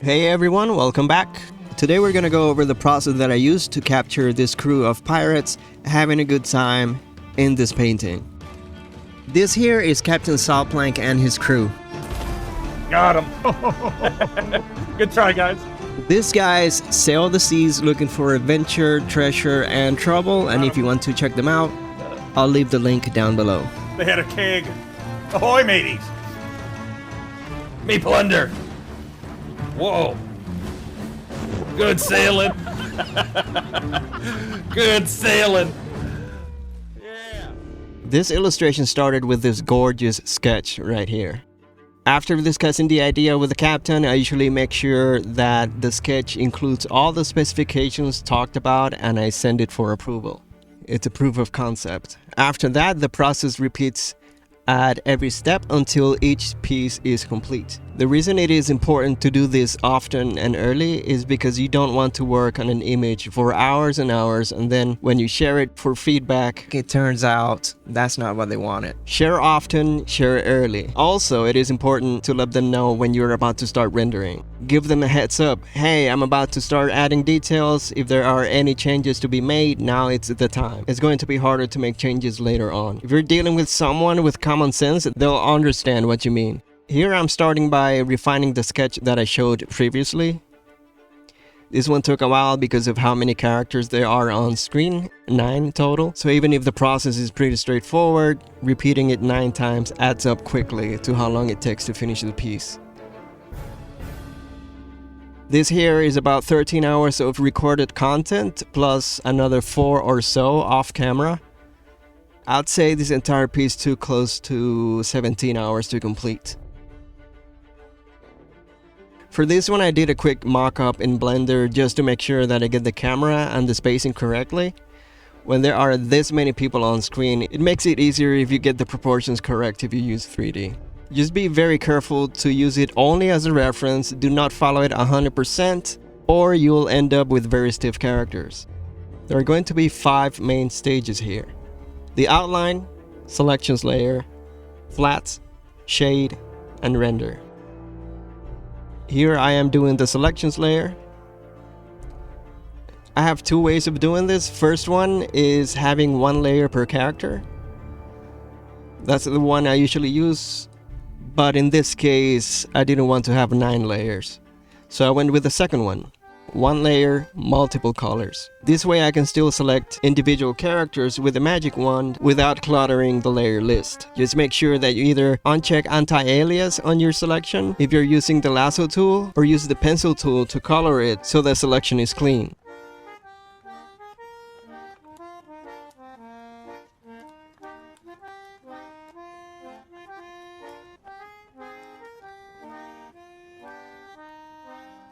Hey everyone, welcome back. Today we're gonna go over the process that I used to capture this crew of pirates having a good time in this painting. This here is Captain Saltplank and his crew. Got him. Good try, guys. These guys sail the seas looking for adventure, treasure, and trouble, and if you want to check them out, I'll leave the link down below. They had a keg. Ahoy, mateys. Me plunder. Whoa. Good sailing. Good sailing. Yeah. This illustration started with this gorgeous sketch right here. After discussing the idea with the captain, I usually make sure that the sketch includes all the specifications talked about and I send it for approval. It's a proof of concept. After that, the process repeats at every step until each piece is complete. The reason it is important to do this often and early is because you don't want to work on an image for hours and hours and then when you share it for feedback, it turns out that's not what they wanted. Share often, share early. Also, it is important to let them know when you're about to start rendering. Give them a heads up. Hey, I'm about to start adding details. If there are any changes to be made, now it's the time. It's going to be harder to make changes later on. If you're dealing with someone with common sense, they'll understand what you mean. Here I'm starting by refining the sketch that I showed previously. This one took a while because of how many characters there are on screen, 9 total. So even if the process is pretty straightforward, repeating it 9 times adds up quickly to how long it takes to finish the piece. This here is about 13 hours of recorded content plus another 4 or so off camera. I'd say this entire piece took close to 17 hours to complete. For this one I did a quick mock-up in Blender just to make sure that I get the camera and the spacing correctly. When there are this many people on screen, it makes it easier if you get the proportions correct if you use 3D. Just be very careful to use it only as a reference, do not follow it 100% or you'll end up with very stiff characters. There are going to be 5 main stages here. The outline, selections layer, flats, shade, and render. Here I am doing the selections layer. I have 2 ways of doing this. First one is having 1 layer per character. That's the one I usually use, but in this case I didn't want to have 9 layers. So I went with the second one. 1 layer, multiple colors. This way I can still select individual characters with the magic wand without cluttering the layer list. Just make sure that you either uncheck anti-alias on your selection if you're using the lasso tool or use the pencil tool to color it so the selection is clean.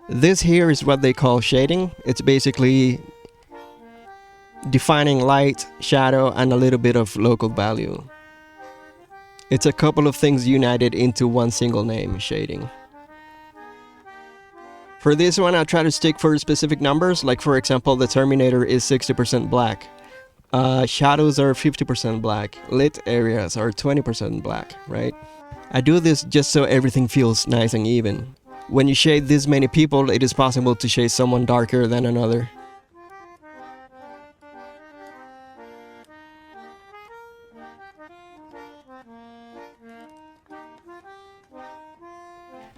This here is what they call shading. It's basically defining light, shadow, and a little bit of local value. It's a couple of things united into one single name, shading. For this one, I try to stick for specific numbers, like for example, the Terminator is 60% black. Shadows are 50% black. Lit areas are 20% black, right? I do this just so everything feels nice and even. When you shade this many people, it is possible to shade someone darker than another.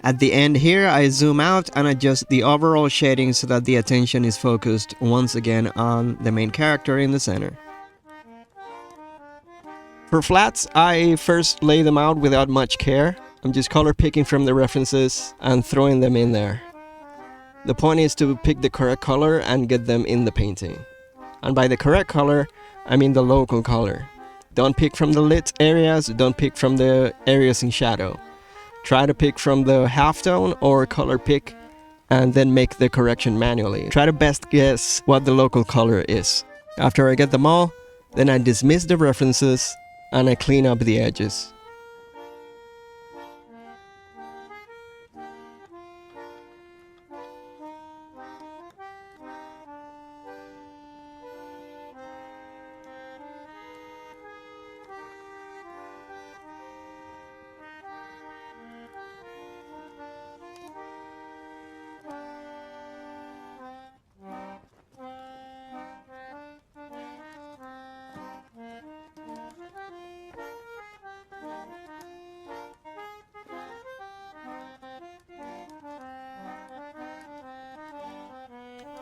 At the end here, I zoom out and adjust the overall shading so that the attention is focused once again on the main character in the center. For flats, I first lay them out without much care. I'm just color picking from the references and throwing them in there. The point is to pick the correct color and get them in the painting. And by the correct color, I mean the local color. Don't pick from the lit areas, don't pick from the areas in shadow. Try to pick from the halftone or color pick and then make the correction manually. Try to best guess what the local color is. After I get them all, then I dismiss the references and I clean up the edges.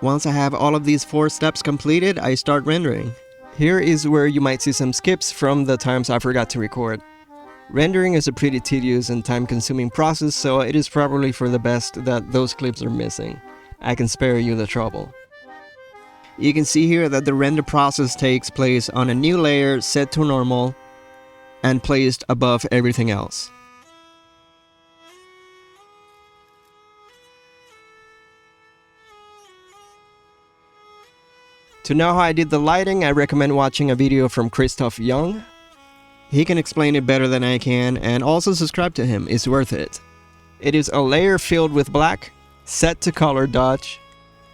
Once I have all of these 4 steps completed, I start rendering. Here is where you might see some skips from the times I forgot to record. Rendering is a pretty tedious and time-consuming process, so it is probably for the best that those clips are missing. I can spare you the trouble. You can see here that the render process takes place on a new layer set to normal and placed above everything else. To know how I did the lighting, I recommend watching a video from Christophe Young. He can explain it better than I can, and also subscribe to him, it's worth it. It is a layer filled with black, set to color dodge,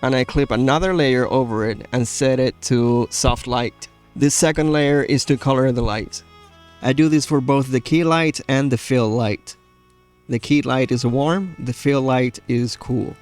and I clip another layer over it and set it to soft light. This second layer is to color the light. I do this for both the key light and the fill light. The key light is warm, the fill light is cool.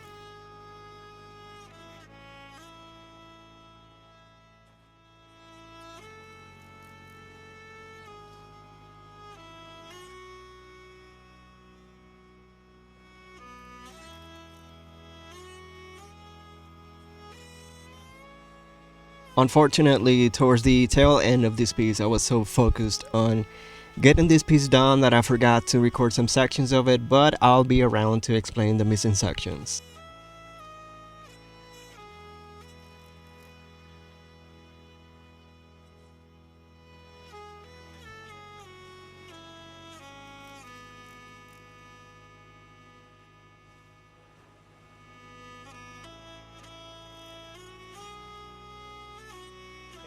Unfortunately, towards the tail end of this piece, I was so focused on getting this piece done that I forgot to record some sections of it, but I'll be around to explain the missing sections.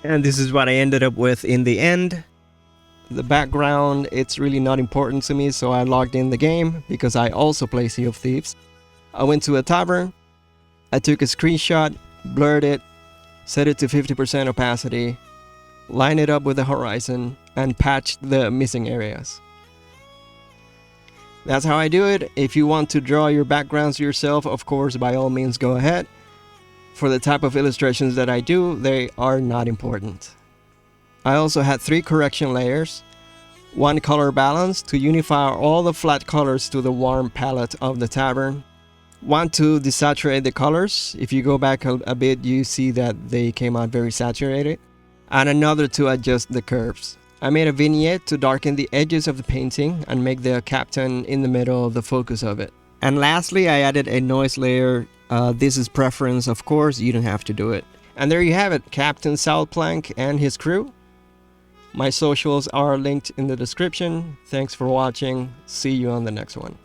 And this is what I ended up with in the end. The background, it's really not important to me, so I logged in the game because I also play Sea of Thieves. I went to a tavern, I took a screenshot, blurred it, set it to 50% opacity, lined it up with the horizon, and patched the missing areas. That's how I do it. If you want to draw your backgrounds yourself, of course, by all means go ahead. For the type of illustrations that I do, they are not important. I also had 3 correction layers, 1 color balance to unify all the flat colors to the warm palette of the tavern, 1 to desaturate the colors. If you go back a bit, you see that they came out very saturated, and another to adjust the curves. I made a vignette to darken the edges of the painting and make the captain in the middle the focus of it. And lastly, I added a noise layer. This is preference, of course, you don't have to do it. And there you have it, Captain Saltplank and his crew. My socials are linked in the description. Thanks for watching. See you on the next one.